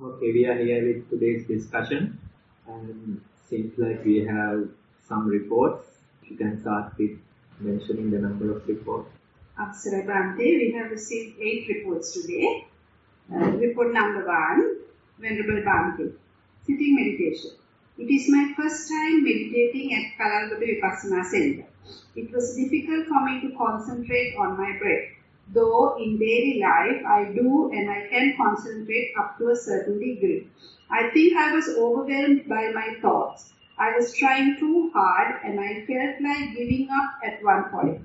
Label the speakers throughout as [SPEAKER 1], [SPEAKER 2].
[SPEAKER 1] Okay, we are here with today's discussion, and seems like we have some reports. You can start with mentioning the number of reports.
[SPEAKER 2] Apsara Bhante, we have received 8 reports today. Report number 1, Venerable Bhante, sitting meditation. It is my first time meditating at Kalalgoda Vipassana Center. It was difficult for me to concentrate on my breath. Though in daily life I do and I can concentrate up to a certain degree. I think I was overwhelmed by my thoughts. I was trying too hard and I felt like giving up at one point.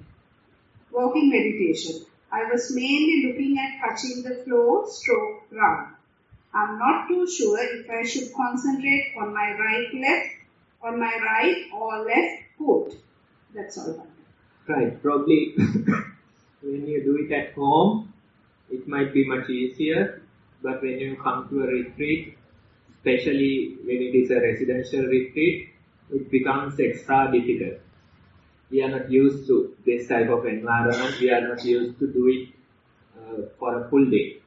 [SPEAKER 2] Walking meditation. I was mainly looking at touching the floor, stroke, ground. I'm not too sure if I should concentrate on my right or left foot. That's all.
[SPEAKER 1] Right, probably when you do it at home, it might be much easier, but when you come to a retreat, especially when it is a residential retreat, it becomes extra difficult. We are not used to this type of environment, we are not used to do it for a full day.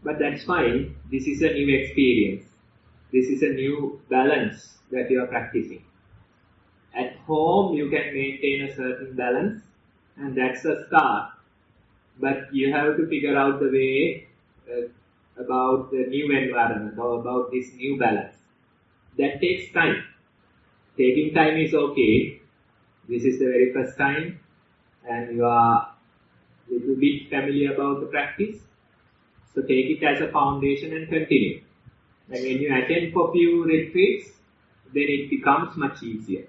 [SPEAKER 1] But that's fine, this is a new experience, this is a new balance that you are practicing. At home, you can maintain a certain balance, and that's a start. But you have to figure out the way about the new environment or about this new balance. That takes time. Taking time is okay. This is the very first time, and you are a little bit familiar about the practice. So take it as a foundation and continue. And when you attend for few retreats, then it becomes much easier.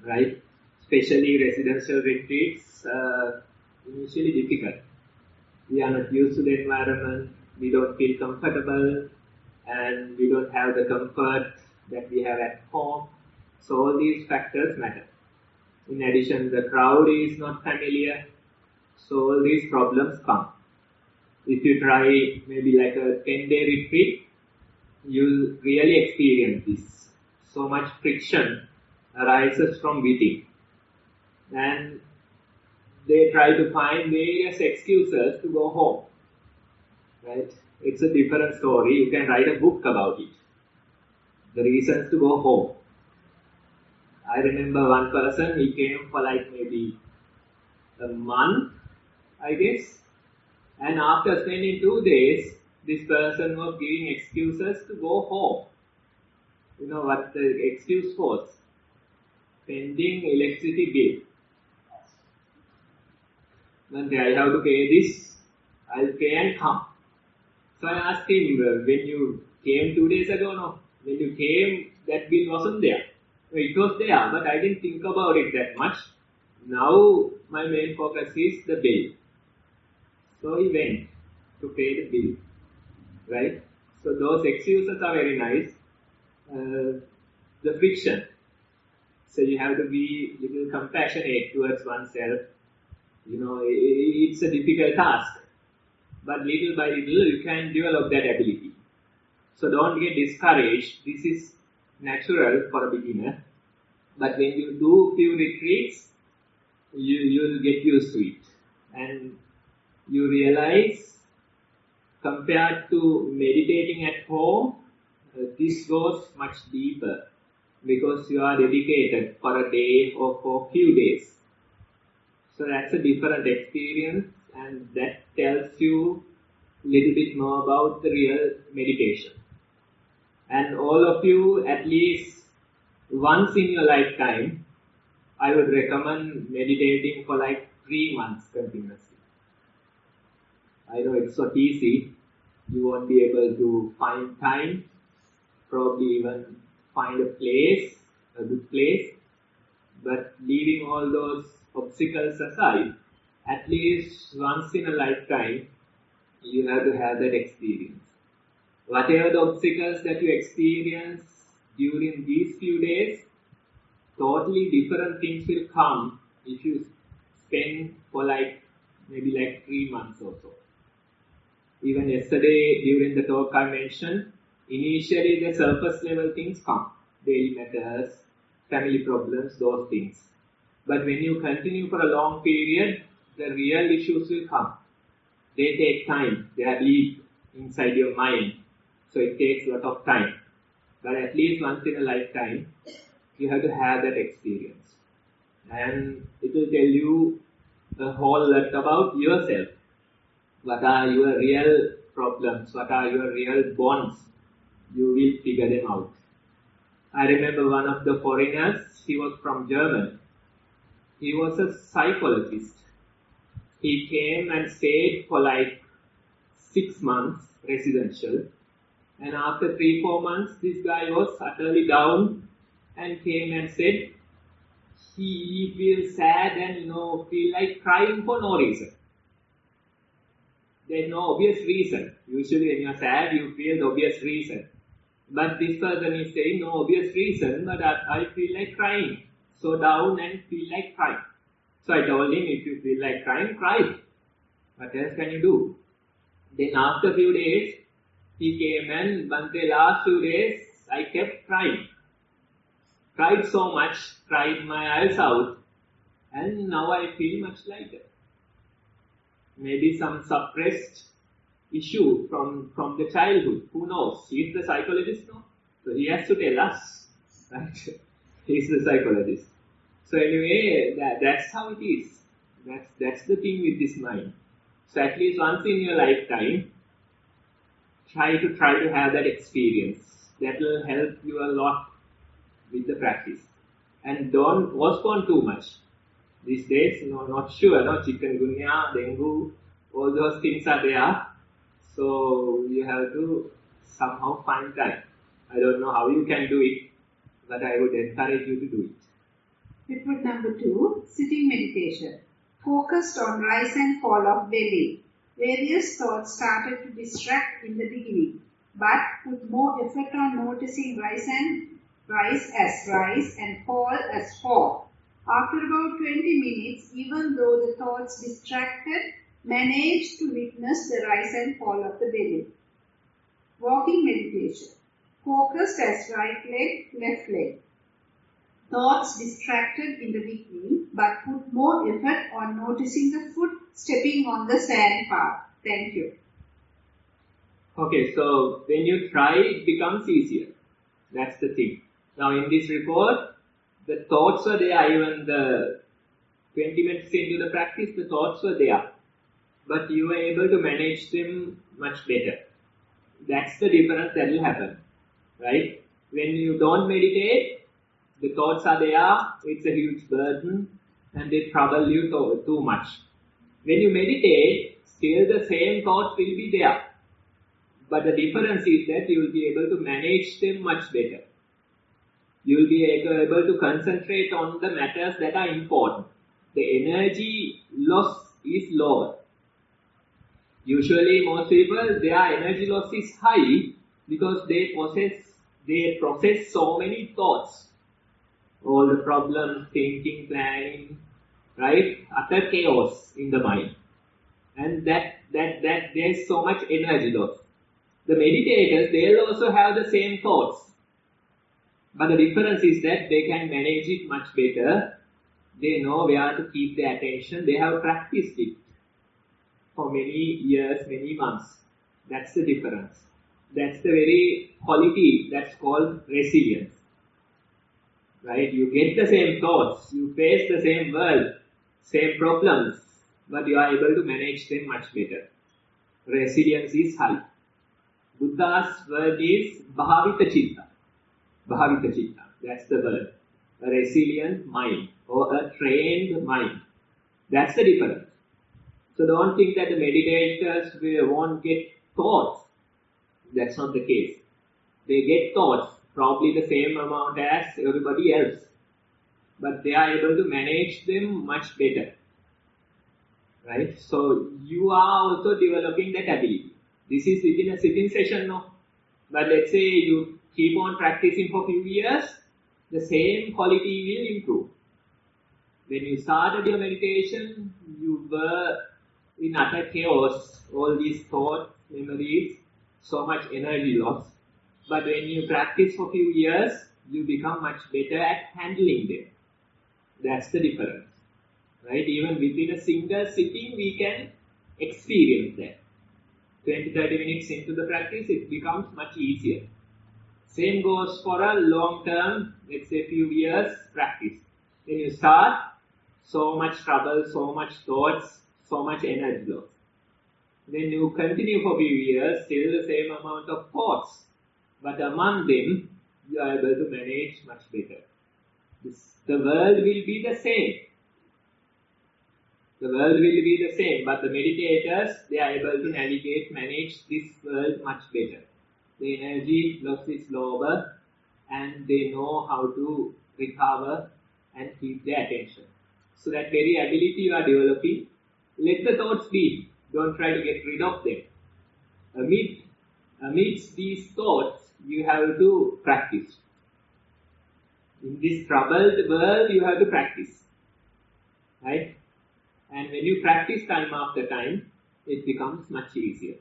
[SPEAKER 1] Right? Especially residential retreats, initially difficult. We are not used to the environment, we don't feel comfortable, and we don't have the comfort that we have at home. So all these factors matter. In addition, the crowd is not familiar, so all these problems come. If you try maybe like a 10-day retreat, you'll really experience this. So much friction arises from within. And they try to find various excuses to go home. Right? It's a different story. You can write a book about it. The reasons to go home. I remember one person, he came for like maybe a month, I guess. And after spending 2 days, this person was giving excuses to go home. You know what the excuse was? Pending electricity bill. One day I have to pay this, I'll pay and come. So I asked him, when you came 2 days ago, no? When you came, that bill wasn't there. It was there, but I didn't think about it that much. Now my main focus is the bill. So he went to pay the bill. Right? So those excuses are very nice. The friction. So you have to be a little compassionate towards oneself. You know, it's a difficult task. But little by little, you can develop that ability. So don't get discouraged. This is natural for a beginner. But when you do few retreats, you'll get used to it. And you realize, compared to meditating at home, this goes much deeper. Because you are dedicated for a day or for a few days. So that's a different experience, and that tells you a little bit more about the real meditation. And all of you, at least once in your lifetime, I would recommend meditating for like 3 months continuously. I know it's not easy. You won't be able to find time, probably even find a place, a good place, but leaving all those obstacles aside, at least once in a lifetime, you have to have that experience. Whatever the obstacles that you experience during these few days, totally different things will come if you spend for maybe 3 months or so. Even yesterday during the talk I mentioned, initially the surface level things come. Daily matters, family problems, those things. But when you continue for a long period, the real issues will come. They take time, they are deep inside your mind. So it takes a lot of time. But at least once in a lifetime, you have to have that experience. And it will tell you a whole lot about yourself. What are your real problems? What are your real bonds? You will figure them out. I remember one of the foreigners, he was from Germany. He was a psychologist. He came and stayed for like 6 months residential. And after 3-4 months, this guy was utterly down and came and said he feels sad and feel like crying for no reason. There's no obvious reason. Usually when you're sad, you feel the obvious reason. But this person is saying no obvious reason, but I feel like crying. So down and feel like crying. So I told him, if you feel like crying, cry. What else can you do? Then after a few days, he came and the last 2 days, I kept crying. Cried so much, cried my eyes out, and now I feel much lighter. Maybe some suppressed issue from the childhood. Who knows? He's the psychologist, no? So he has to tell us, right? He's the psychologist. So anyway, that's how it is. That's the thing with this mind. So at least once in your lifetime, try to have that experience. That will help you a lot with the practice. And don't postpone too much. These days, not sure, chikungunya, dengue, all those things are there. So you have to somehow find time. I don't know how you can do it, but I would encourage you to do it.
[SPEAKER 2] Report number 2, sitting meditation. Focused on rise and fall of belly. Various thoughts started to distract in the beginning, but put more effort on noticing rise as rise and fall as fall. After about 20 minutes, even though the thoughts distracted, managed to witness the rise and fall of the belly. Walking meditation. Focused as right leg, left leg. Thoughts distracted in the beginning, but put more effort on noticing the foot stepping on the sand path. Thank you.
[SPEAKER 1] Okay, so when you try, it becomes easier. That's the thing. Now in this report, the thoughts were there, even the 20 minutes into the practice, the thoughts were there. But you were able to manage them much better. That's the difference that will happen. Right? When you don't meditate, the thoughts are there, it's a huge burden, and they trouble you too much. When you meditate, still the same thoughts will be there. But the difference is that you will be able to manage them much better. You will be able to concentrate on the matters that are important. The energy loss is lower. Usually most people, their energy loss is high because they process so many thoughts. All the problems, thinking, planning, right? Utter chaos in the mind. And that there's so much energy loss. The meditators, they'll also have the same thoughts. But the difference is that they can manage it much better. They know where to keep their attention. They have practiced it for many years, many months. That's the difference. That's the very quality that's called resilience. Right? You get the same thoughts, you face the same world, same problems, but you are able to manage them much better. Resilience is high. Buddha's word is bhavita chitta. Bhavita chitta, that's the word. A resilient mind or a trained mind. That's the difference. So don't think that the meditators won't get thoughts. That's not the case. They get thoughts, probably the same amount as everybody else. But they are able to manage them much better. Right? So you are also developing that ability. This is within a sitting session, no? But let's say you keep on practicing for a few years, the same quality will improve. When you started your meditation, you were in utter chaos, all these thoughts, memories, so much energy loss. But when you practice for a few years, you become much better at handling them. That's the difference. Right? Even within a single sitting, we can experience that. 20-30 minutes into the practice, it becomes much easier. Same goes for a long term, let's say few years practice. When you start, so much trouble, so much thoughts, so much energy loss. When you continue for few years, still the same amount of thoughts. But among them, you are able to manage much better. The world will be the same. The world will be the same, but the meditators, they are able to navigate, manage this world much better. The energy loss is lower and they know how to recover and keep their attention. So that very ability you are developing, let the thoughts be. Don't try to get rid of them. Amidst these thoughts, you have to practice. In this troubled world, you have to practice. Right? And when you practice time after time, it becomes much easier.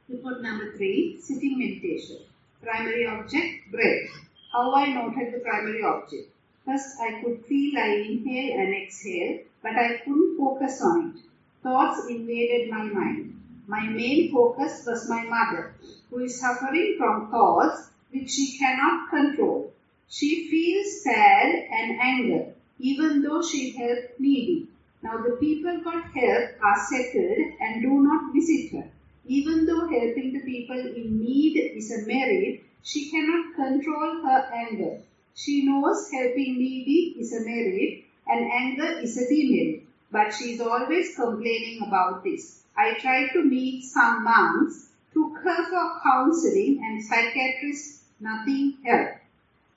[SPEAKER 2] Report number 3, sitting meditation. Primary object, breath. How I noted the primary object. First, I could feel I inhale and exhale, but I couldn't focus on it. Thoughts invaded my mind. My main focus was my mother, who is suffering from thoughts which she cannot control. She feels sad and anger, even though she helped needy. Now the people got help are settled and do not visit her. Even though helping the people in need is a merit, she cannot control her anger. She knows helping needy is a merit and anger is a demerit, but she is always complaining about this. I tried to meet some monks, took her for counseling and psychiatrists, nothing helped.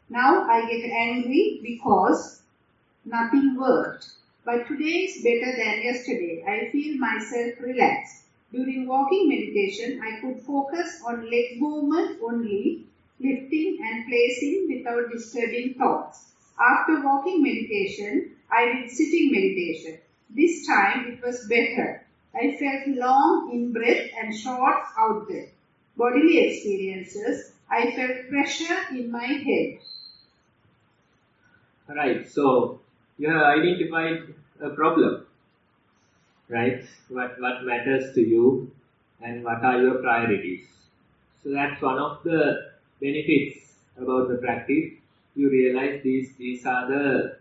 [SPEAKER 2] Now I get angry because nothing worked. But today is better than yesterday. I feel myself relaxed. During walking meditation, I could focus on leg movement only, lifting and placing without disturbing thoughts. After walking meditation, I did sitting meditation. This time it was better. I felt long in-breath and short out-breath. Bodily experiences, I felt pressure in my head.
[SPEAKER 1] Right, so you have identified a problem, right? What matters to you and what are your priorities. So that's one of the benefits about the practice. You realize these are the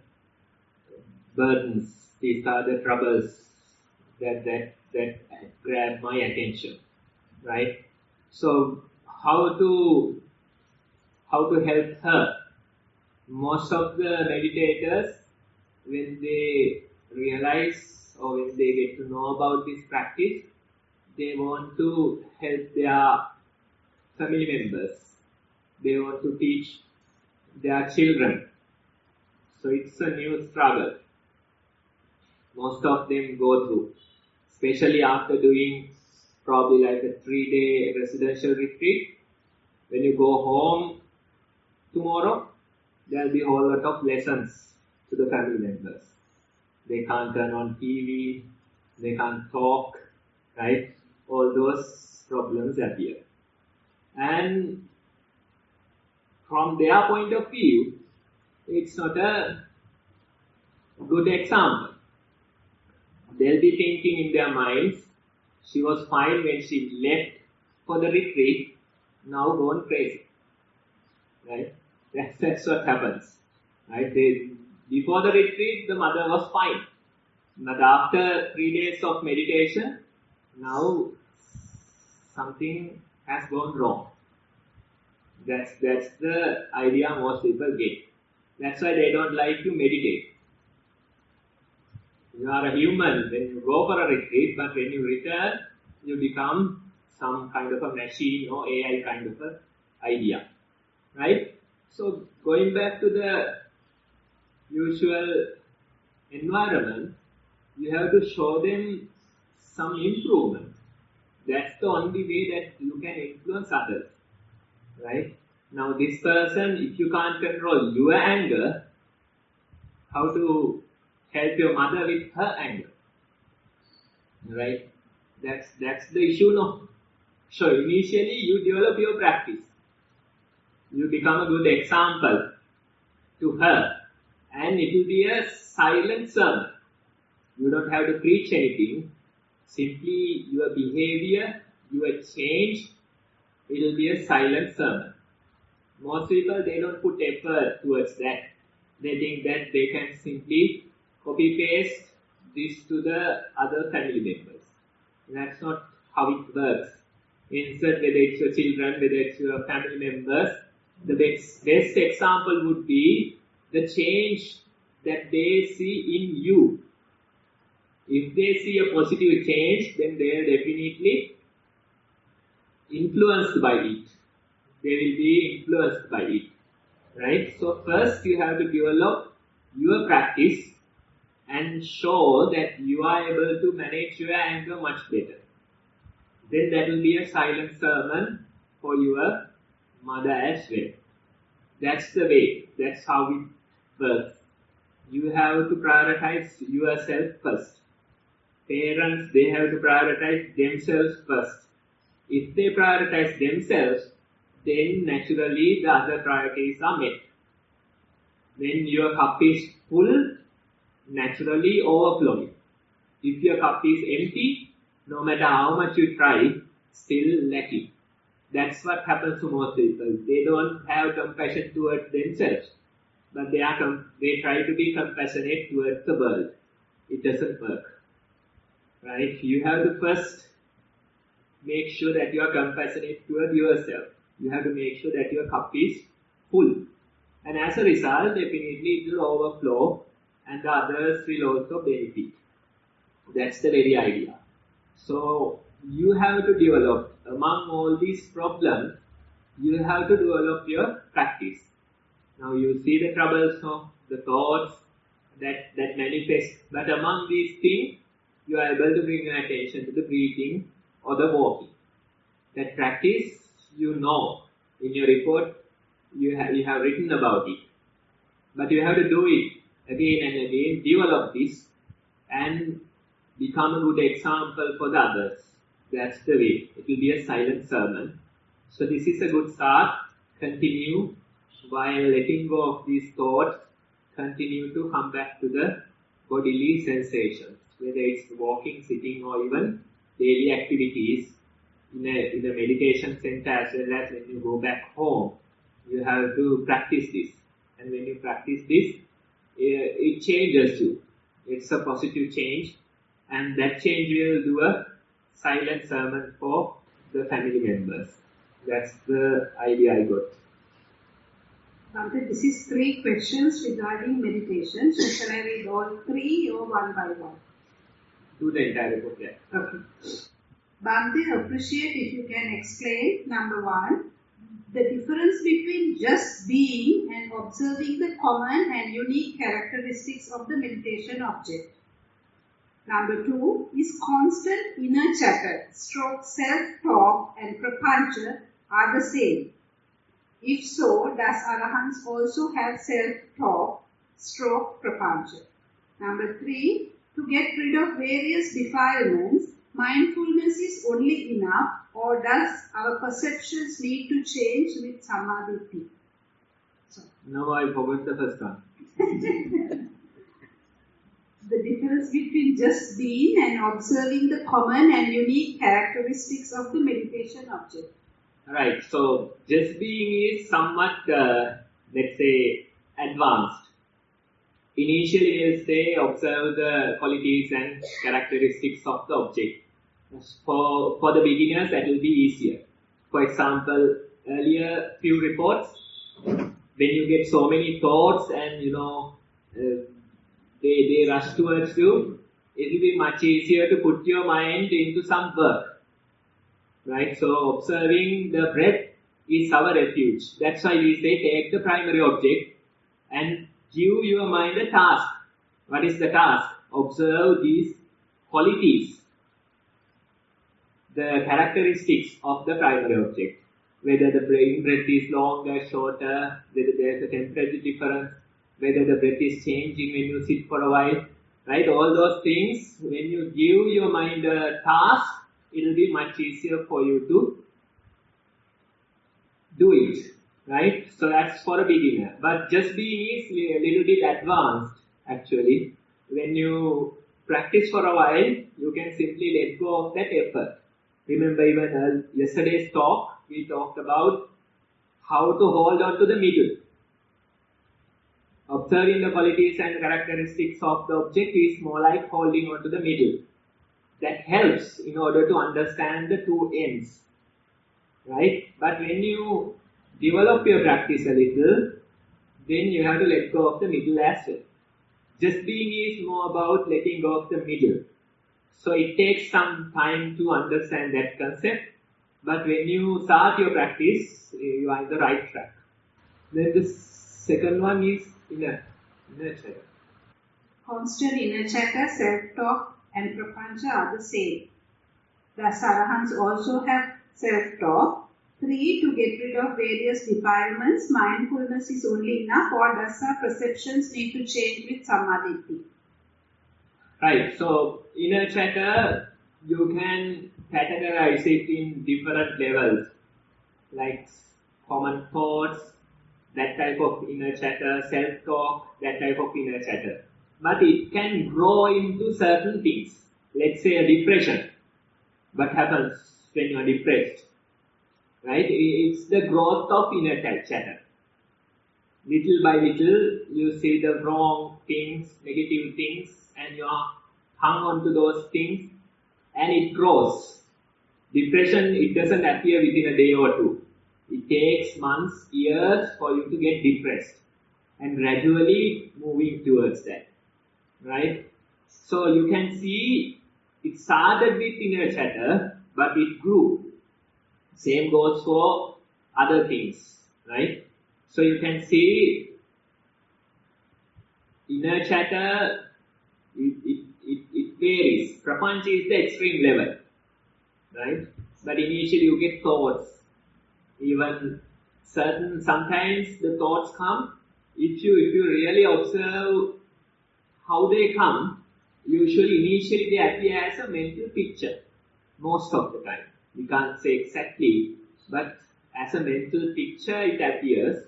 [SPEAKER 1] burdens, these are the troubles that grab my attention, right? So how to help her? Most of the meditators, when they realize or when they get to know about this practice, they want to help their family members. They want to teach their children. So it's a new struggle. Most of them go through, especially after doing probably like a 3-day residential retreat. When you go home tomorrow, there'll be a whole lot of lessons to the family members. They can't turn on TV, they can't talk, right? All those problems appear. And from their point of view, it's not a good example. They'll be thinking in their minds, she was fine when she left for the retreat, now gone crazy. Right? That's what happens. Right? Before the retreat, the mother was fine. But after 3 days of meditation, now something has gone wrong. That's the idea most people get. That's why they don't like to meditate. You are a human when you go for a retreat, but when you return, you become some kind of a machine or AI kind of a idea. Right? So going back to the usual environment, you have to show them some improvement. That's the only way that you can influence others. Right? Now this person, if you can't control your anger, how to help your mother with her anger? Right? That's the issue now. So initially you develop your practice. You become a good example to her. And it will be a silent sermon. You don't have to preach anything. Simply your behavior, your change, it will be a silent sermon. Most people, they don't put effort towards that. They think that they can simply copy-paste this to the other family members. That's not how it works. Instead, whether it's your children, whether it's your family members, the best example would be the change that they see in you. If they see a positive change, then they are definitely influenced by it. They will be influenced by it. Right? So first you have to develop your practice and show that you are able to manage your anger much better. Then that will be a silent sermon for your mother as well. That's the way. That's how it works. You have to prioritize yourself first. Parents, they have to prioritize themselves first. If they prioritize themselves, then naturally the other priorities are met. When your cup is full, naturally overflowing. If your cup is empty, no matter how much you try, still lacking. That's what happens to most people. They don't have compassion towards themselves, but they try to be compassionate towards the world. It doesn't work. Right? You have to first make sure that you are compassionate toward yourself. You have to make sure that your cup is full. And as a result, definitely it will overflow and the others will also benefit. That's the very idea. So, you have to develop, among all these problems, you have to develop your practice. Now you see the troubles of the thoughts that manifest. But among these things, you are able to bring your attention to the breathing or the walking. That practice, you know, in your report, you have written about it. But you have to do it again and again, develop this and become a good example for the others. That's the way. It will be a silent sermon. So this is a good start. Continue while letting go of these thoughts. Continue to come back to the bodily sensations, whether it's walking, sitting, or even daily activities in a meditation center as well as when you go back home. You have to practice this. And when you practice this, it changes you. It's a positive change. And that change will do a silent sermon for the family members. That's the idea I got.
[SPEAKER 2] Bhante, this is 3 questions regarding meditation. So shall I read all 3 or one by one?
[SPEAKER 1] Do the entire report, yeah.
[SPEAKER 2] Okay. Bhante, appreciate if you can explain, number 1, the difference between just being and observing the common and unique characteristics of the meditation object. Number 2 is constant inner chatter, stroke self-talk and prapancha are the same. If so, does Arahants also have self-talk, stroke prapancha? Number 3, to get rid of various defilements, mindfulness is only enough, or does our perceptions need to change with samadhi? So,
[SPEAKER 1] no, I forgot the first one.
[SPEAKER 2] The difference between just being and observing the common and unique characteristics of the meditation object.
[SPEAKER 1] Right, so just being is somewhat, let's say, advanced. Initially, we'll say observe the qualities and characteristics of the object. For the beginners, that will be easier. For example, earlier few reports, when you get so many thoughts and they rush towards you, it will be much easier to put your mind into some work. Right? So observing the breath is our refuge. That's why we say take the primary object and give your mind a task. What is the task? Observe these qualities, the characteristics of the primary object. Whether the breath is longer, shorter, whether there is a temperature difference, whether the breath is changing when you sit for a while. Right? All those things, when you give your mind a task, it will be much easier for you to do it. Right? So that's for a beginner. But just being is a little bit advanced actually. When you practice for a while, you can simply let go of that effort. Remember even yesterday's talk, we talked about how to hold on to the middle. Observing the qualities and characteristics of the object is more like holding on to the middle. That helps in order to understand the two ends. Right? But when you develop your practice a little, then you have to let go of the middle as well. Just being is more about letting go of the middle. So it takes some time to understand that concept. But when you start your practice, you are on the right track. Then the second one is inner chatter.
[SPEAKER 2] Constant inner chatter, self-talk and prapancha are the same. Thus arahants also have self-talk. 3. To get rid of various defilements, mindfulness is only enough, or does our perceptions need to change with samadhi?
[SPEAKER 1] Right, so inner chatter, you can categorize it in different levels, like common thoughts, that type of inner chatter, self-talk, that type of inner chatter. But it can grow into certain things. Let's say a depression. What happens when you are depressed? Right? It's the growth of inner chatter. Little by little, you see the wrong things, negative things, and you are hung on to those things, and it grows. Depression, it doesn't appear within a day or two. It takes months, years for you to get depressed, and gradually moving towards that. Right? So you can see it started with inner chatter, but it grew. Same goes for other things, right? So you can see inner chatter, it varies. Prapancha is the extreme level, right? But initially you get thoughts. Even sometimes the thoughts come. If you really observe how they come, initially they appear as a mental picture, most of the time. We can't say exactly, but as a mental picture it appears,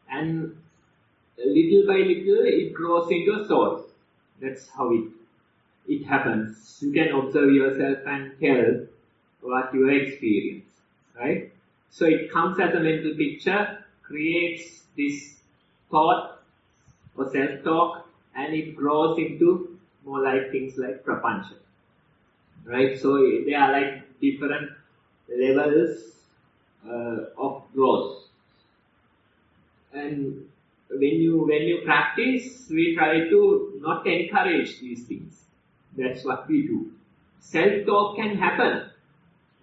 [SPEAKER 1] and little by little it grows into a thought. That's how it happens. You can observe yourself and tell what you experience, right? So it comes as a mental picture, creates this thought or self-talk, and it grows into more like things like prapancha. Right? So they are like different levels of growth. And when you practice, we try to not encourage these things. That's what we do. Self-talk can happen,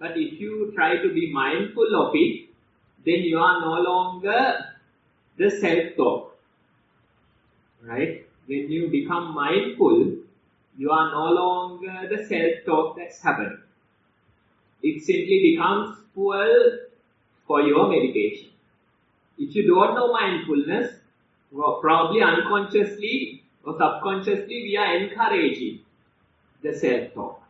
[SPEAKER 1] but if you try to be mindful of it, then you are no longer the self-talk. Right? When you become mindful, you are no longer the self-talk that's happening. It simply becomes fuel for your meditation. If you don't know mindfulness, probably unconsciously or subconsciously we are encouraging the self-talk.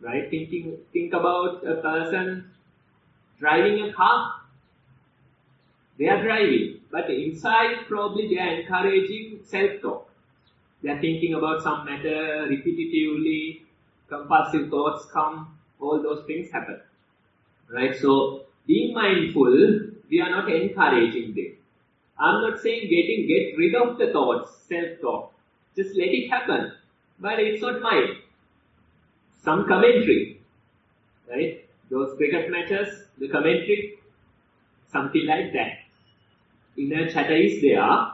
[SPEAKER 1] Right? Think about a person driving a car. They are driving, but inside probably they are encouraging self-talk. They are thinking about some matter repetitively, compulsive thoughts come, all those things happen. Right? So, being mindful, we are not encouraging them. I'm not saying get rid of the thoughts, self-talk. Just let it happen. But it's not mine. Some commentary. Right? Those cricket matches, the commentary, something like that. Inner chatter is there,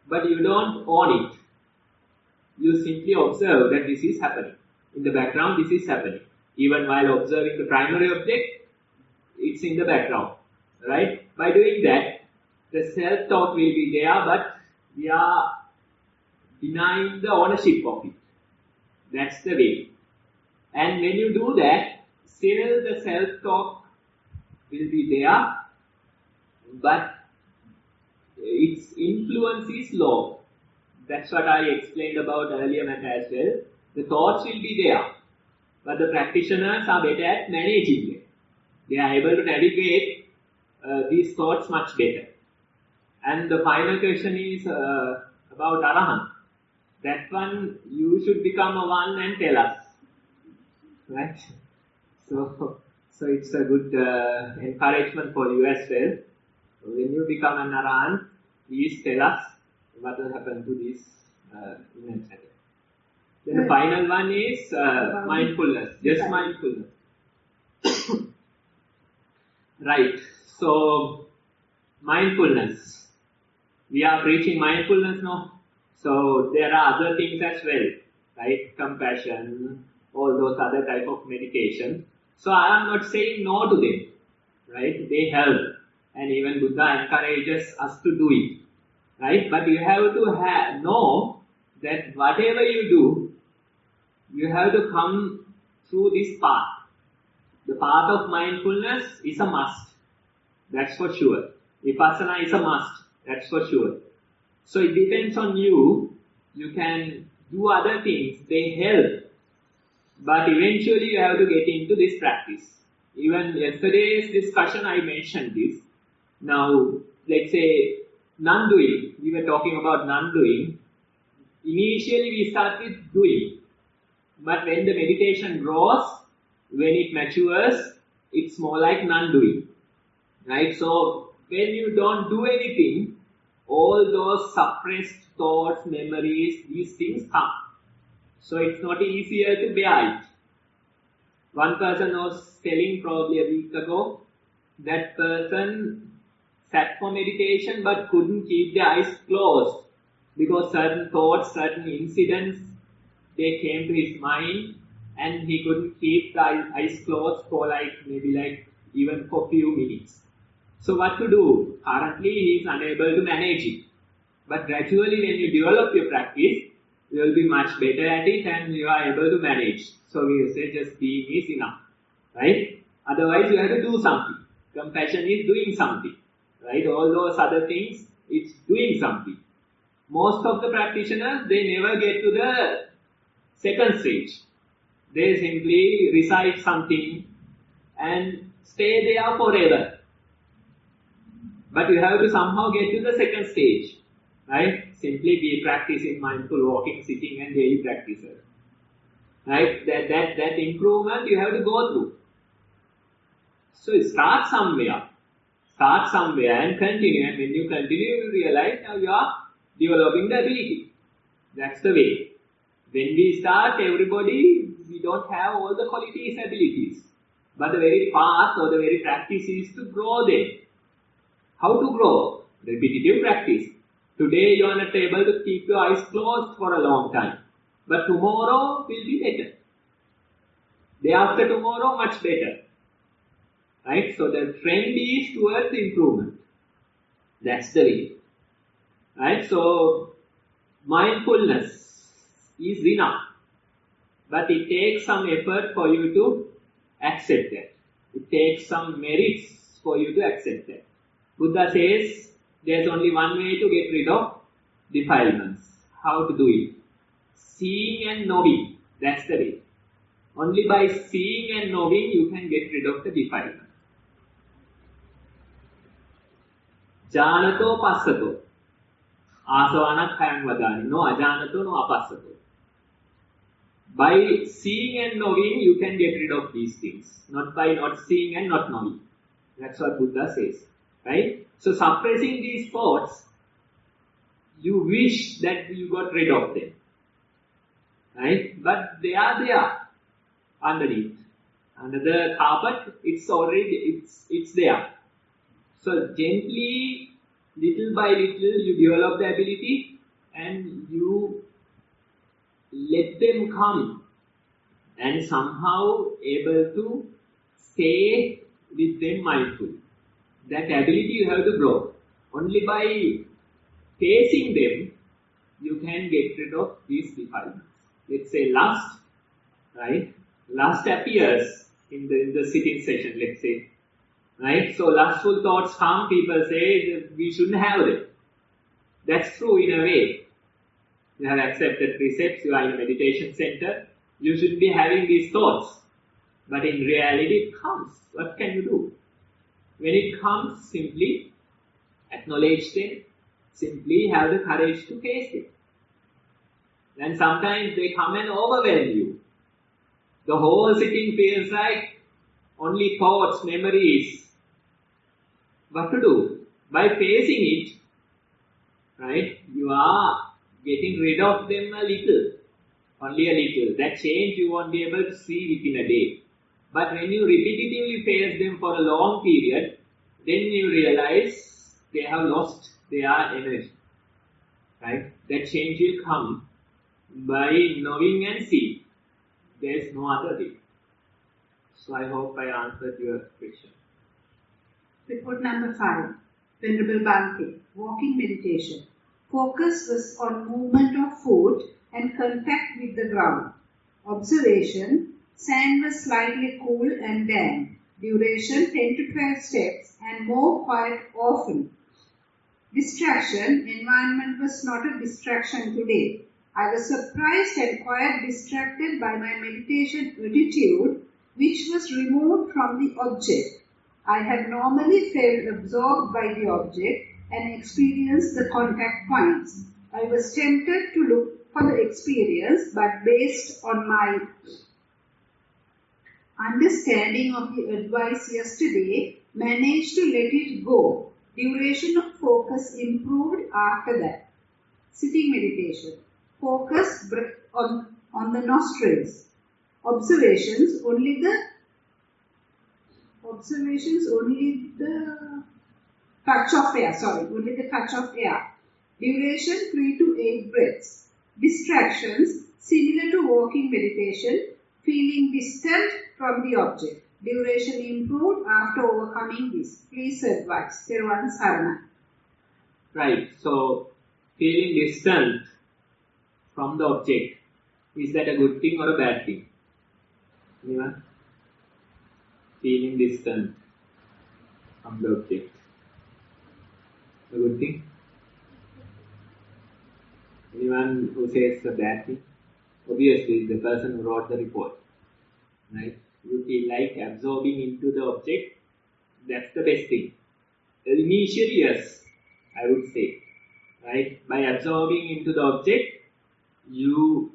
[SPEAKER 1] but you don't own it. You simply observe that this is happening. In the background, this is happening. Even while observing the primary object, it's in the background. Right? By doing that, the self-talk will be there, but we are denying the ownership of it. That's the way. And when you do that, still the self-talk will be there, but its influence is low. That's what I explained about earlier as well. The thoughts will be there, but the practitioners are better at managing them. They are able to navigate these thoughts much better. And the final question is about Arahant. that one you should become a one and tell us. Right? So it's a good encouragement for you as well. So when you become an Arahant, please tell us what will happen to this event. Then the final one is mindfulness, just mindfulness. Right, so mindfulness. We are preaching mindfulness now. So there are other things as well, right? Compassion, all those other type of meditation. So I am not saying no to them, right? They help. And even Buddha encourages us to do it, right? But you have to know that whatever you do, you have to come through this path. The path of mindfulness is a must. That's for sure. Vipassana is a must. That's for sure. So it depends on you. You can do other things. They help. But eventually you have to get into this practice. Even yesterday's discussion I mentioned this. Now, let's say non-doing. We were talking about non-doing. Initially we start with doing. But when the meditation grows, when it matures, it's more like non-doing. Right? So, when you don't do anything, all those suppressed thoughts, memories, these things come. So, it's not easier to bear it. One person was telling probably a week ago, that person sat for meditation but couldn't keep their eyes closed because certain thoughts, certain incidents, they came to his mind and he couldn't keep the eyes closed for even for few minutes. So what to do? Currently he is unable to manage it. But gradually when you develop your practice, you will be much better at it and you are able to manage. So we will say just being is enough. Right? Otherwise you have to do something. Compassion is doing something. Right? All those other things, it's doing something. Most of the practitioners, they never get to the second stage. They simply recite something and stay there forever. But you have to somehow get to the second stage. Right? Simply be practicing mindful walking, sitting and daily practices. Right? That improvement you have to go through. So start somewhere. Start somewhere and continue. And when you continue, you realize now you are developing the ability. That's the way. When we start, everybody, we don't have all the qualities, abilities. But the very path or the very practice is to grow them. How to grow? Repetitive practice. Today you are not able to keep your eyes closed for a long time. But tomorrow will be better. Day after tomorrow, much better. Right? So the trend is towards improvement. That's the way. Right? So mindfulness is enough. But it takes some effort for you to accept that. It takes some merits for you to accept that. Buddha says there's only one way to get rid of defilements. How to do it? Seeing and knowing. That's the way. Only by seeing and knowing you can get rid of the defilement. Janato passato. Asavana khayang vadani. No ajanato, no apassato. By seeing and knowing, you can get rid of these things. Not by not seeing and not knowing. That's what Buddha says. Right? So suppressing these thoughts, you wish that you got rid of them. Right? But they are there. Underneath. Under the carpet, it's there. So gently, little by little, you develop the ability and you let them come and somehow able to stay with them mindful. That ability you have to grow. Only by facing them, you can get rid of these defilements. Let's say lust, right? Lust appears in the sitting session, let's say. Right? So lustful thoughts come, people say we shouldn't have them. That's true in a way. You have accepted precepts, you are in a meditation center, you should be having these thoughts. But in reality it comes. What can you do? When it comes, simply acknowledge them, simply have the courage to face it. And sometimes they come and overwhelm you. The whole sitting feels like only thoughts, memories. What to do? By facing it, right, you are getting rid of them a little. Only a little. That change you won't be able to see within a day. But when you repetitively face them for a long period, then you realize they have lost their energy. Right? That change will come by knowing and seeing. There is no other way. So I hope I answered your question.
[SPEAKER 2] Report number 5. Venerable Bhante, walking meditation. Focus was on movement of foot and contact with the ground. Observation, sand was slightly cool and damp. Duration 10 to 12 steps and more quiet often. Distraction, environment was not a distraction today. I was surprised and quite distracted by my meditation attitude, which was removed from the object. I had normally felt absorbed by the object and experienced the contact points. I was tempted to look for the experience, but based on my understanding of the advice yesterday, managed to let it go. Duration of focus improved after that. Sitting meditation. Focus on the nostrils. Observations only the touch of air. Only the touch of air. Duration 3 to 8 breaths. Distractions similar to walking meditation. Feeling distant from the object. Duration improved after overcoming this. Please advise. Thero Nissarana.
[SPEAKER 1] Right. So, feeling distant from the object, is that a good thing or a bad thing? Anyone? Feeling distant from the object. A good thing? Anyone who says a bad thing? Obviously, the person who wrote the report. Right? You feel like absorbing into the object, that's the best thing. Initially, yes, I would say. Right? By absorbing into the object, you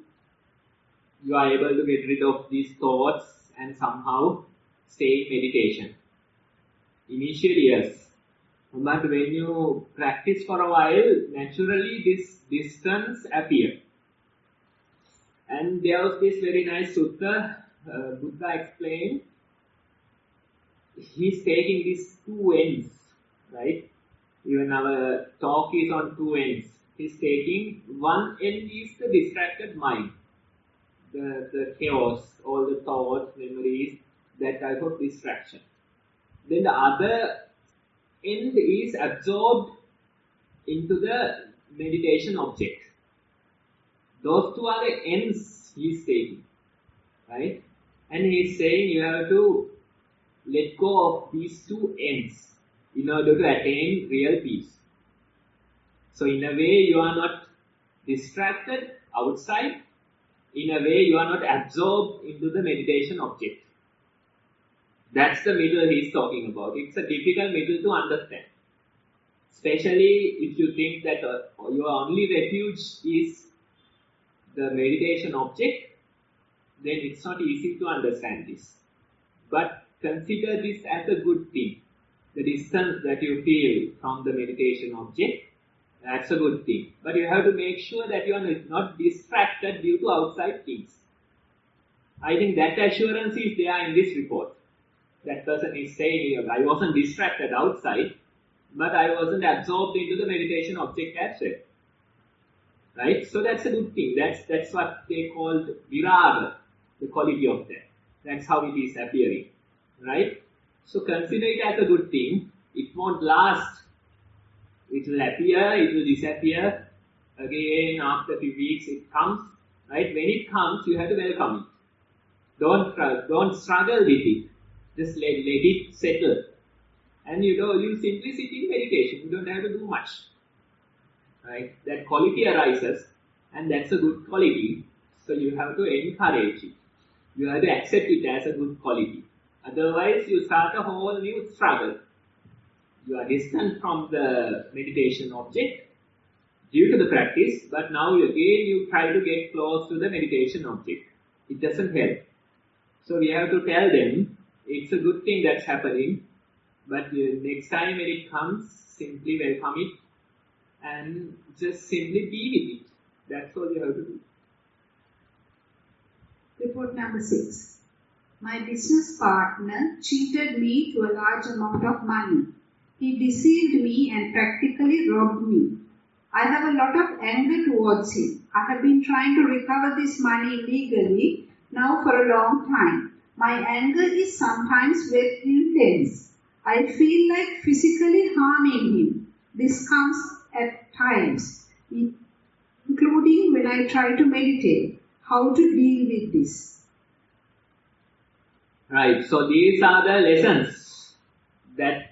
[SPEAKER 1] are able to get rid of these thoughts and somehow stay in meditation. Initially, yes. But when you practice for a while, naturally this distance appears. And there was this very nice sutta, Buddha explained, he's taking these two ends, right? Even our talk is on two ends. He's taking one end is the distracted mind, the chaos, all the thoughts, memories, that type of distraction. Then the other end is absorbed into the meditation object. Those two are the ends he's taking, right? And he's saying you have to let go of these two ends in order to attain real peace. So in a way you are not distracted outside, in a way you are not absorbed into the meditation object. That's the middle he's talking about. It's a difficult middle to understand. Especially if you think that your only refuge is the meditation object, then it's not easy to understand this. But consider this as a good thing. The distance that you feel from the meditation object, that's a good thing. But you have to make sure that you are not distracted due to outside things. I think that assurance is there in this report. That person is saying, I wasn't distracted outside, but I wasn't absorbed into the meditation object as well. Right? So that's a good thing. That's what they called viraga, the quality of that. That's how it is appearing. Right? So consider it as a good thing. It won't last. It will appear, it will disappear. Again, after a few weeks it comes. Right? When it comes, you have to welcome it. Don't struggle with it. Just let it settle. And you simply sit in meditation. You don't have to do much. Right? That quality arises, and that's a good quality. So you have to encourage it. You have to accept it as a good quality. Otherwise, you start a whole new struggle. You are distant from the meditation object. due to the practice, but now again you try to get close to the meditation object. It doesn't help. So we have to tell them, it's a good thing that's happening, but next time when it comes, simply welcome it and just simply be with it. That's all you have to do.
[SPEAKER 2] Report number 6. My business partner cheated me to a large amount of money. He deceived me and practically robbed me. I have a lot of anger towards him. I have been trying to recover this money legally now for a long time. My anger is sometimes very intense. I feel like physically harming him. This comes at times, including when I try to meditate. How to deal with this?
[SPEAKER 1] Right, so these are the lessons that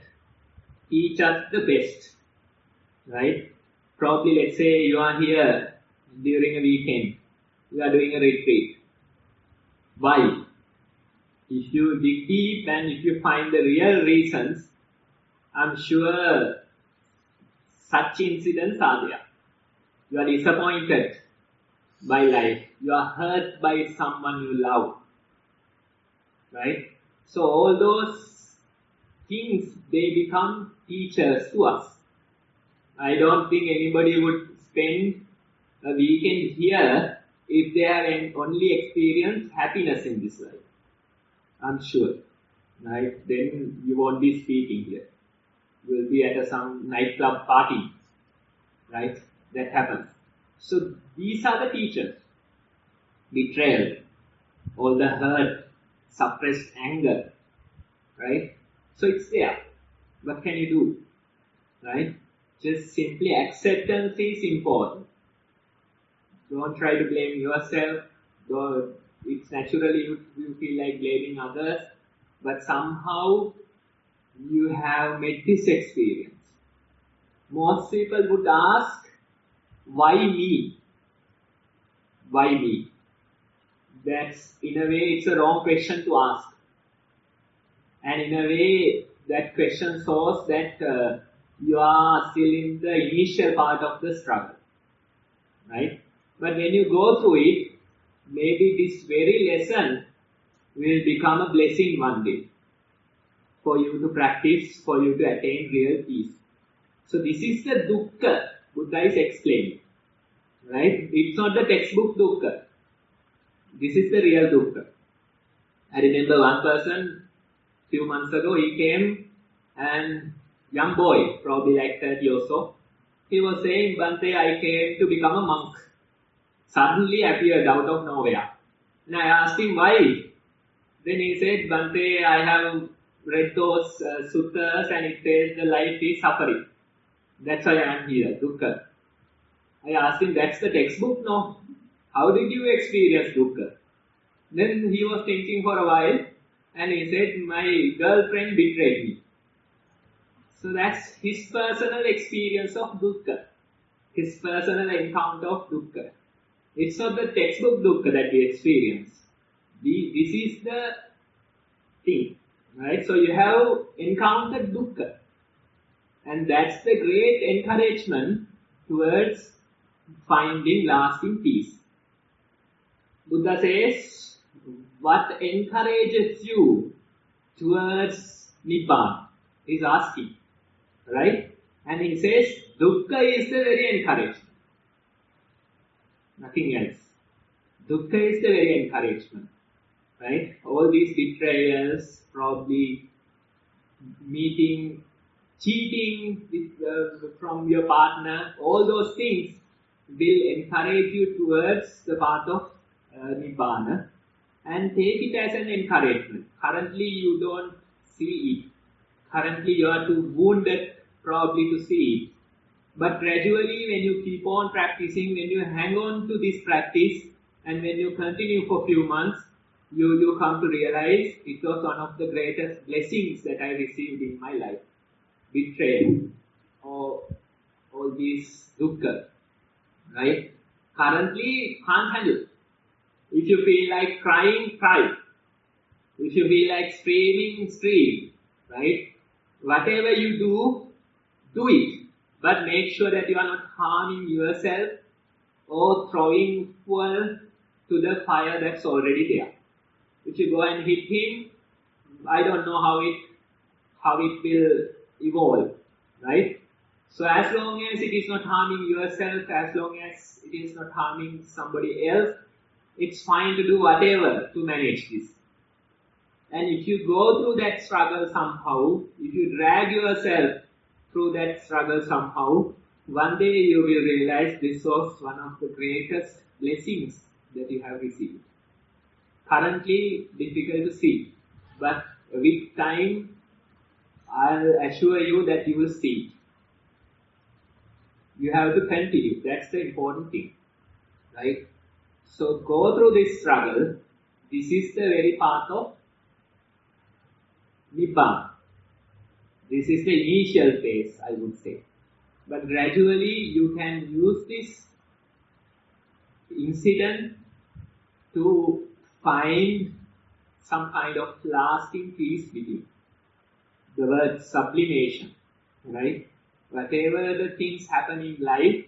[SPEAKER 1] teach us the best. Right? Probably let's say you are here during a weekend. You are doing a retreat. Why? If you dig deep and if you find the real reasons, I'm sure such incidents are there. You are disappointed by life. You are hurt by someone you love. Right? So all those things, they become teachers to us. I don't think anybody would spend a weekend here if they have only experienced happiness in this life. I'm sure. Right? Then you won't be speaking here. You will be at some nightclub party. Right? That happens. So these are the teachers. Betrayal, all the hurt, suppressed anger. Right? So it's there. What can you do? Right? Just simply acceptance is important. Don't try to blame yourself. It's naturally you feel like blaming others, but somehow you have made this experience. Most people would ask, why me? Why me? That's, in a way, it's a wrong question to ask. And in a way, that question shows that you are still in the initial part of the struggle. Right? But when you go through it, maybe this very lesson will become a blessing one day for you to practice, for you to attain real peace. So this is the dukkha Buddha is explaining. Right? It's not the textbook dukkha. This is the real dukkha. I remember one person, few months ago, he came and young boy, probably like 30 or so, he was saying, Bhante, I came to become a monk. Suddenly appeared out of nowhere. And I asked him why. Then he said, Bhante, I have read those suttas and it says the life is suffering. That's why I am here, dukkha. I asked him, that's the textbook? No. How did you experience dukkha? Then he was thinking for a while and he said, my girlfriend betrayed me. So that's his personal experience of dukkha. His personal encounter of dukkha. It's not the textbook dukkha that we experience. This is the thing. Right? So you have encountered dukkha. And that's the great encouragement towards finding lasting peace. Buddha says, what encourages you towards Nibbana? He's asking. Right? And he says, dukkha is the very encouragement. Nothing else. Dukkha is the very encouragement. Right? All these betrayals, probably cheating from your partner, all those things will encourage you towards the path of Nibbana, and take it as an encouragement. Currently you don't see it. Currently you are too wounded probably to see it. But gradually when you keep on practicing, when you hang on to this practice and when you continue for a few months, you come to realize it was one of the greatest blessings that I received in my life. Betrayal or all these dukkha. Right? Currently can't handle. If you feel like crying, cry. If you feel like screaming, scream. Right? Whatever you do, do it. But make sure that you are not harming yourself or throwing fuel to the fire that's already there. If you go and hit him, I don't know how it will evolve, right? So as long as it is not harming yourself, as long as it is not harming somebody else, it's fine to do whatever to manage this. And if you go through that struggle somehow, if you drag yourself through that struggle somehow, one day you will realize this was one of the greatest blessings that you have received. Currently, difficult to see, but with time, I'll assure you that you will see it. You have to continue. That's the important thing, right? So go through this struggle. This is the very path of Nibbana. This is the initial phase, I would say. But gradually you can use this incident to find some kind of lasting peace within. The word sublimation, right? Whatever the things happen in life,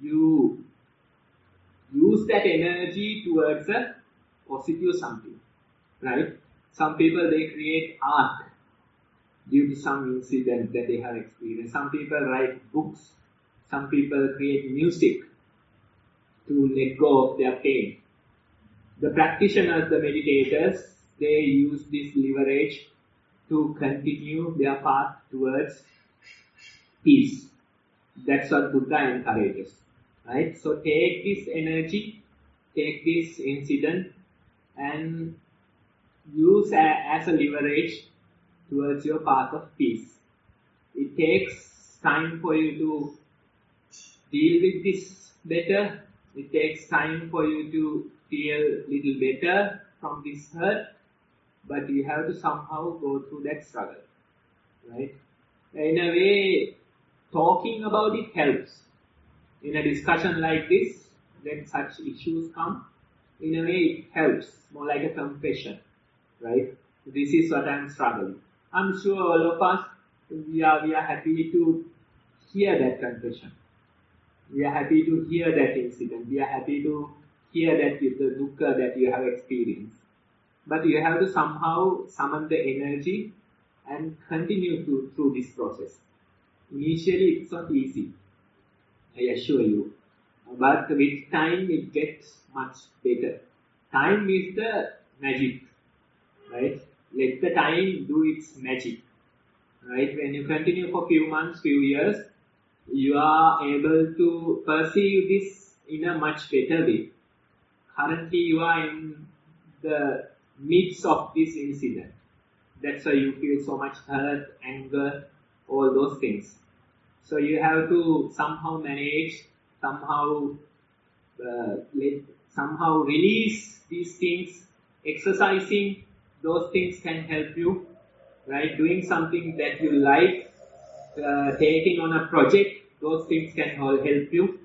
[SPEAKER 1] you use that energy towards a positive something, right? Some people, they create art due to some incident that they have experienced. Some people write books. Some people create music to let go of their pain. The practitioners, the meditators, they use this leverage to continue their path towards peace. That's what Buddha encourages, right? So take this energy, take this incident and use as a leverage towards your path of peace. It takes time for you to deal with this better. It takes time for you to feel a little better from this hurt, but you have to somehow go through that struggle, right? In a way, talking about it helps. In a discussion like this, when such issues come, in a way it helps, more like a confession, right? This is what I'm struggling. I'm sure all of us, we are happy to hear that confession. We are happy to hear that incident. We are happy to hear that the dukkha that you have experienced. But you have to somehow summon the energy and continue through this process. Initially, it's not easy, I assure you. But with time, it gets much better. Time is the magic, right? Let the time do its magic, right? When you continue for few months, few years, you are able to perceive this in a much better way. Currently, you are in the midst of this incident. That's why you feel so much hurt, anger, all those things. So you have to somehow manage, somehow release these things. Exercising those things can help you, right? Doing something that you like, taking on a project, those things can all help you,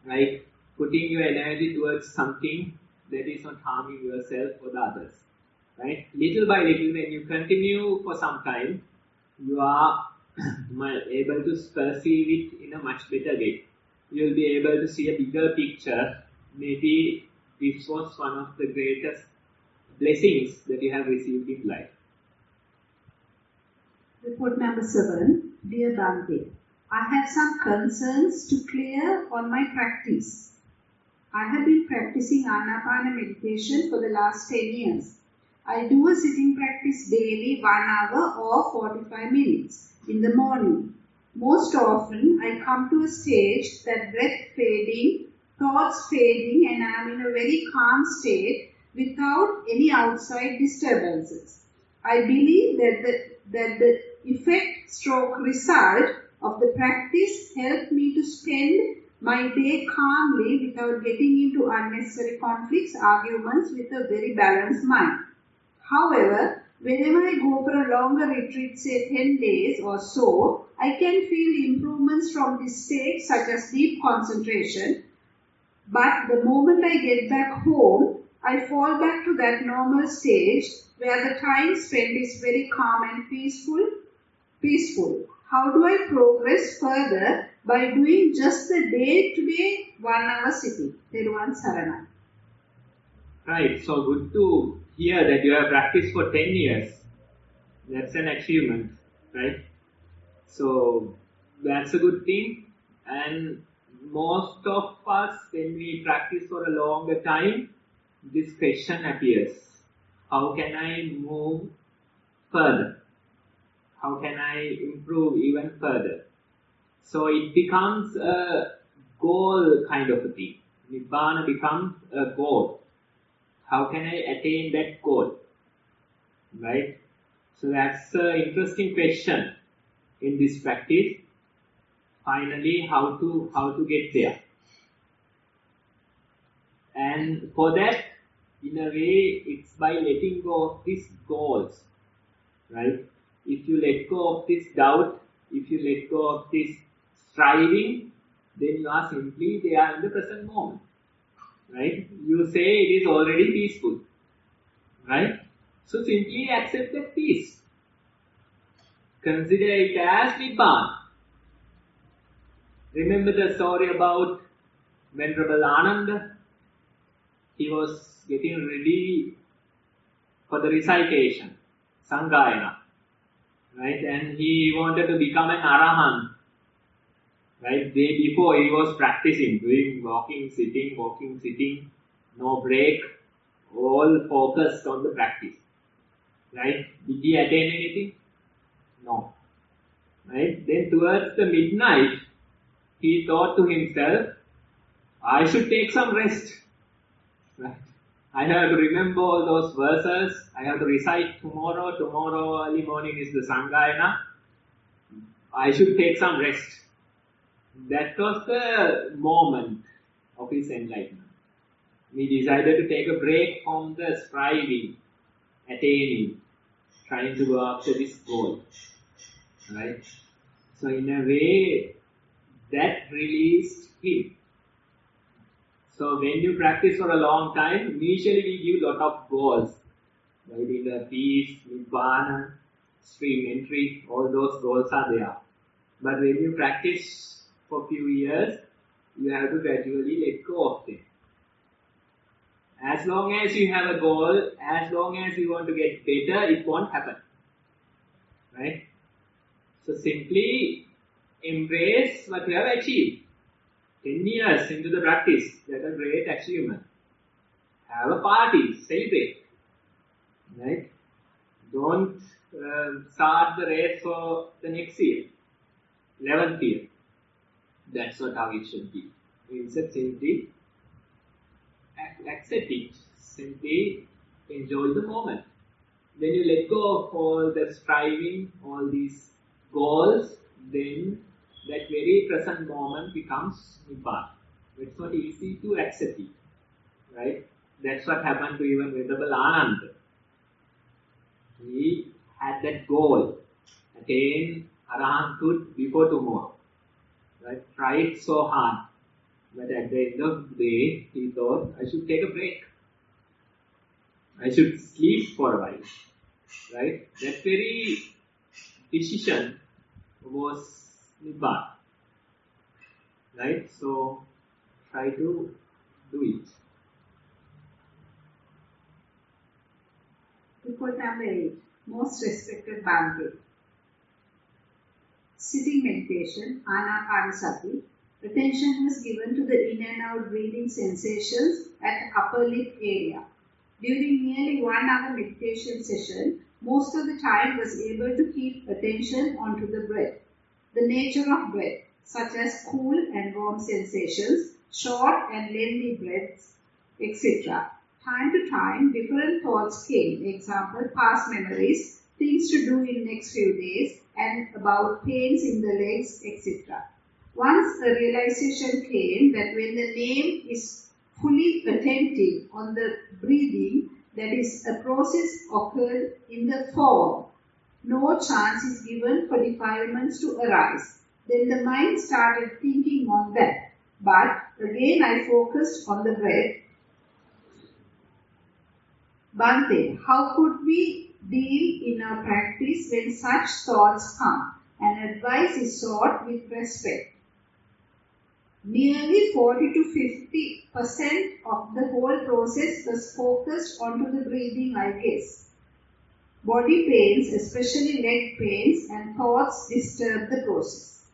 [SPEAKER 1] right? Putting your energy towards something that is not harming yourself or the others, right? Little by little, when you continue for some time, you are able to perceive it in a much better way. You'll be able to see a bigger picture. Maybe this was one of the greatest blessings that you have received in life.
[SPEAKER 2] Report number 7. Dear Bhante, I have some concerns to clear on my practice. I have been practicing Anapana meditation for the last 10 years. I do a sitting practice daily 1 hour or 45 minutes in the morning. Most often I come to a stage that breath fading, thoughts fading, and I am in a very calm state without any outside disturbances. I believe that the effect/result of the practice helped me to spend my day calmly without getting into unnecessary conflicts, arguments with a very balanced mind. However, whenever I go for a longer retreat, say 10 days or so, I can feel improvements from this state, such as deep concentration. But the moment I get back home, I fall back to that normal stage where the time spent is very calm and peaceful. How do I progress further by doing just the day-to-day 1 hour sitting. Theruvan Sarana.
[SPEAKER 1] Right, so good to hear that you have practiced for 10 years. That's an achievement, right? So that's a good thing. And most of us, when we practice for a longer time, this question appears. How can I move further? How can I improve even further? So it becomes a goal kind of a thing. Nibbana becomes a goal. How can I attain that goal? Right? So that's an interesting question in this practice. Finally, how to get there. And for that, in a way, it's by letting go of these goals. Right? If you let go of this doubt, if you let go of this striving, then you are simply there in the present moment. Right? You say it is already peaceful. Right? So simply accept that peace. Consider it as Nibbana. Remember the story about Venerable Ananda? He was getting ready for the recitation, Sanghayana. Right? And he wanted to become an Arahant. Right? Day before he was practicing, doing walking, sitting, no break, all focused on the practice. Right? Did he attain anything? No. Right? Then towards the midnight, he thought to himself, I should take some rest. Right? I have to remember all those verses. I have to recite tomorrow. Tomorrow early morning is the Sanghayana. I should take some rest. That was the moment of his enlightenment. He decided to take a break from the striving, attaining, trying to go after this goal. Right? So in a way, that released him. So when you practice for a long time, initially we give lot of goals. Right? In the peace, Nibbana, stream entry, all those goals are there. But when you practice for a few years, you have to gradually let go of them. As long as you have a goal, as long as you want to get better, it won't happen. Right? So simply embrace what you have achieved. 10 years into the practice, that's a great achievement. Have a party, celebrate. Right? Don't start the race for the next year, 11th year. That's not how it should be. Instead, simply accept it. Simply enjoy the moment. When you let go of all the striving, all these goals, then that very present moment becomes Nibbana. It's not easy to accept it. Right? That's what happened to even Venerable Ananda. He had that goal, attain Arahanthood before tomorrow. Right? Tried so hard. But at the end of the day, he thought, I should take a break. I should sleep for a while. Right? That very decision was Nibbana. Right? So, try to do it.
[SPEAKER 2] Report number 8. Most respected Bhante. Sitting meditation, Anapanasati. Attention was given to the in and out breathing sensations at upper lip area. During nearly 1 hour meditation session, most of the time was able to keep attention onto the breath. The nature of breath, such as cool and warm sensations, short and lengthy breaths, etc. Time to time, different thoughts came. Example, past memories, things to do in next few days, and about pains in the legs, etc. Once a realization came that when the name is fully attentive on the breathing, that is, a process occurred in the form. No chance is given for defilements to arise. Then the mind started thinking on that. But again I focused on the breath. Bhante, how could we deal in our practice when such thoughts come? And advice is sought with respect. Nearly 40 to 50% of the whole process was focused onto the breathing, I guess. Body pains, especially leg pains and thoughts disturb the process.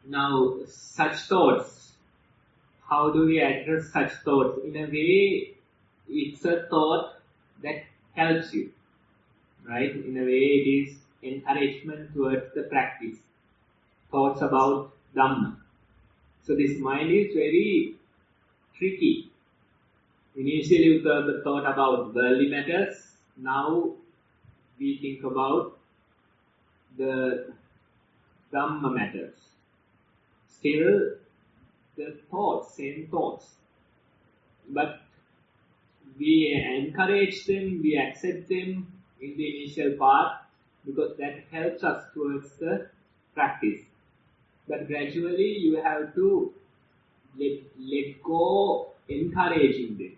[SPEAKER 1] Now, such thoughts, how do we address such thoughts? In a way, it's a thought that helps you, right? In a way, it is encouragement towards the practice. Thoughts about Dhamma. So this mind is very tricky. Initially we thought about worldly matters. Now we think about the Dhamma matters. Still the thoughts, same thoughts. But we encourage them, we accept them in the initial part because that helps us towards the practice. But gradually you have to let go encouraging them.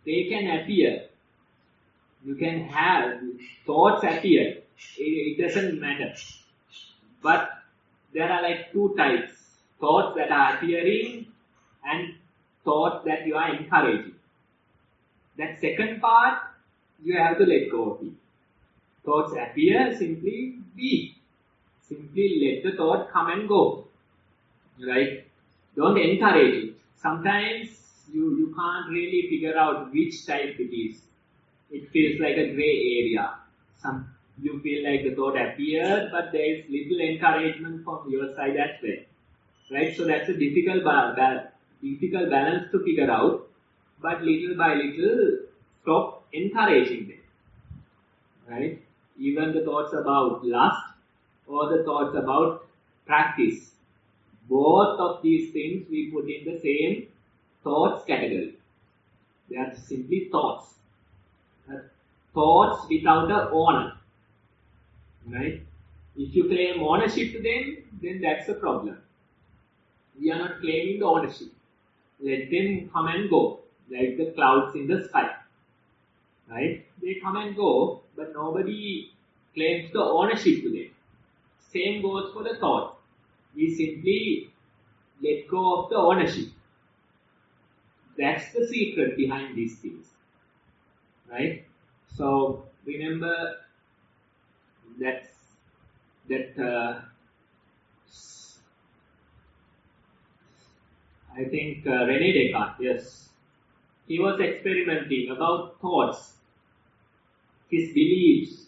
[SPEAKER 1] They can appear. You can have thoughts appear. It doesn't matter. But there are like two types. Thoughts that are appearing and thoughts that you are encouraging. That second part, you have to let go of it. Thoughts appear, simply be. Simply let the thought come and go. Right? Don't encourage it. Sometimes you can't really figure out which type it is. It feels like a grey area. You feel like the thought appeared, but there is little encouragement from your side as well. Right? So that's a difficult balance to figure out. But little by little, stop encouraging them. Right? Even the thoughts about lust or the thoughts about practice. Both of these things we put in the same thoughts category. They are simply thoughts. Thoughts without an owner. Right? If you claim ownership to them, then that's a problem. We are not claiming the ownership. Let them come and go, like the clouds in the sky. Right? They come and go, but nobody claims the ownership to them. Same goes for the thought. We simply let go of the ownership. That's the secret behind these things. Right? So remember that I think René Descartes, yes, he was experimenting about thoughts, his beliefs,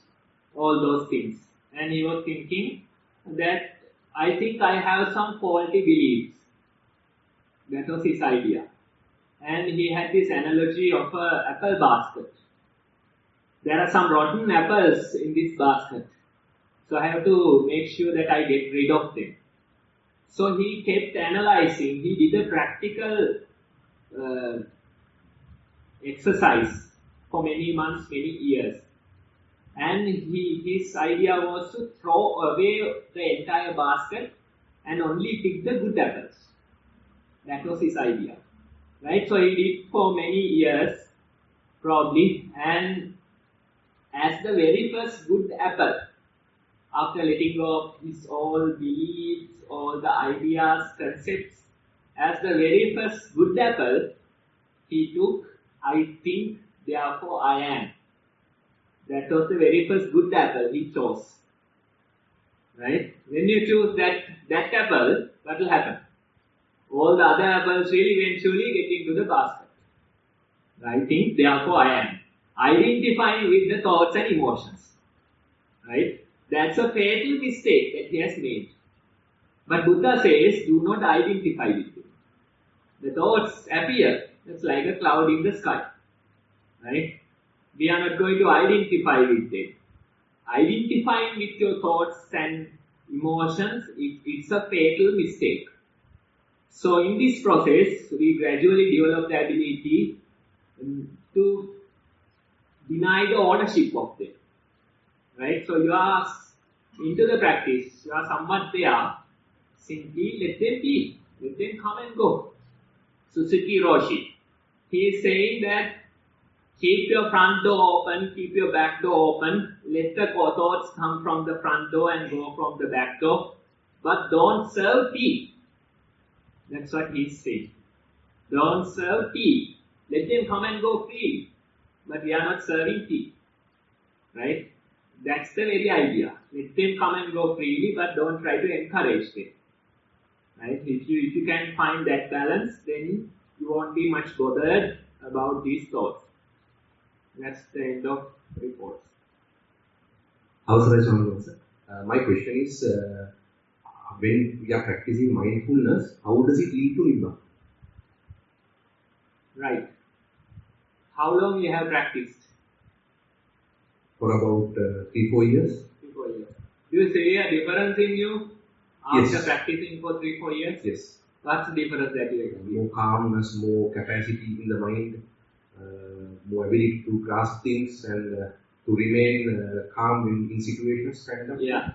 [SPEAKER 1] all those things, and he was thinking that I think I have some faulty beliefs. That was his idea. And he had this analogy of an apple basket. There are some rotten apples in this basket. So I have to make sure that I get rid of them. So he kept analyzing. He did a practical exercise for many months, many years. And his idea was to throw away the entire basket and only pick the good apples. That was his idea. Right? So he did for many years, probably, and as the very first good apple, after letting go of his all beliefs, all the ideas, concepts, as the very first good apple, he took, I think, therefore I am. That was the very first good apple he chose. Right? When you choose that apple, what will happen? All the other apples will eventually get into the basket. I think, therefore I am. Identifying with the thoughts and emotions. Right? That's a fatal mistake that he has made. But Buddha says, do not identify with them. The thoughts appear. It's like a cloud in the sky. Right? We are not going to identify with them. Identifying with your thoughts and emotions, it's a fatal mistake. So in this process, we gradually develop the ability to deny the ownership of them. Right? So you are into the practice, you are somewhat there, simply let them be, let them come and go. Suzuki Roshi, he is saying that Keep your front door open, keep your back door open. Let the thoughts come from the front door and go from the back door. But don't serve tea. That's what he's saying. Don't serve tea. Let them come and go freely. But we are not serving tea. Right? That's the very idea. Let them come and go freely, but don't try to encourage them. Right? If you can find that balance, then you won't be much bothered about these thoughts. That's the end of the report.
[SPEAKER 3] My question is, when we are practicing mindfulness, how does it lead to Nibbana?
[SPEAKER 1] Right. How long you have practiced?
[SPEAKER 3] For about 3-4 years.
[SPEAKER 1] 3-4 years. Do you see a difference in you after
[SPEAKER 3] Yes.
[SPEAKER 1] practicing for 3-4 years?
[SPEAKER 3] Yes.
[SPEAKER 1] What's the difference that you have?
[SPEAKER 3] More calmness, more capacity in the mind, more ability to grasp things and to remain calm in situations, kind of.
[SPEAKER 1] Yeah.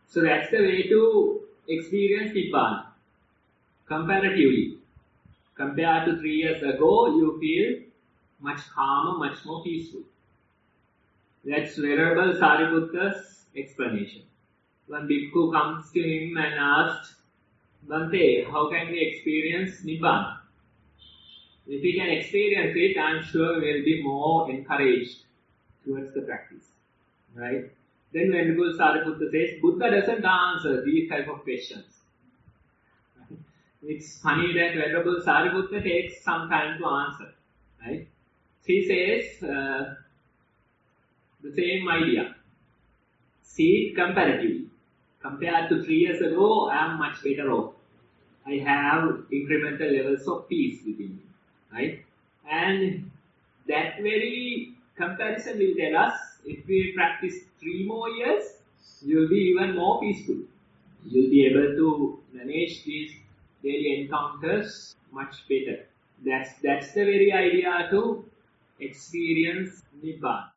[SPEAKER 1] So that's the way to experience Nibbana. Comparatively. Compared to 3 years ago, you feel much calmer, much more peaceful. That's Venerable Sariputta's explanation. One bhikkhu comes to him and asks, Bhante, how can we experience Nibbana? If we can experience it, I'm sure we will be more encouraged towards the practice. Right? Then Venerable Sariputta says, Buddha doesn't answer these type of questions. It's funny that Venerable Sariputta takes some time to answer. Right? He says the same idea. See it comparatively. Compared to 3 years ago, I am much better off. I have incremental levels of peace within me. Right? And that very comparison will tell us, if we practice 3 more years, you will be even more peaceful. You will be able to manage these daily encounters much better. That's the very idea to experience Nibbana.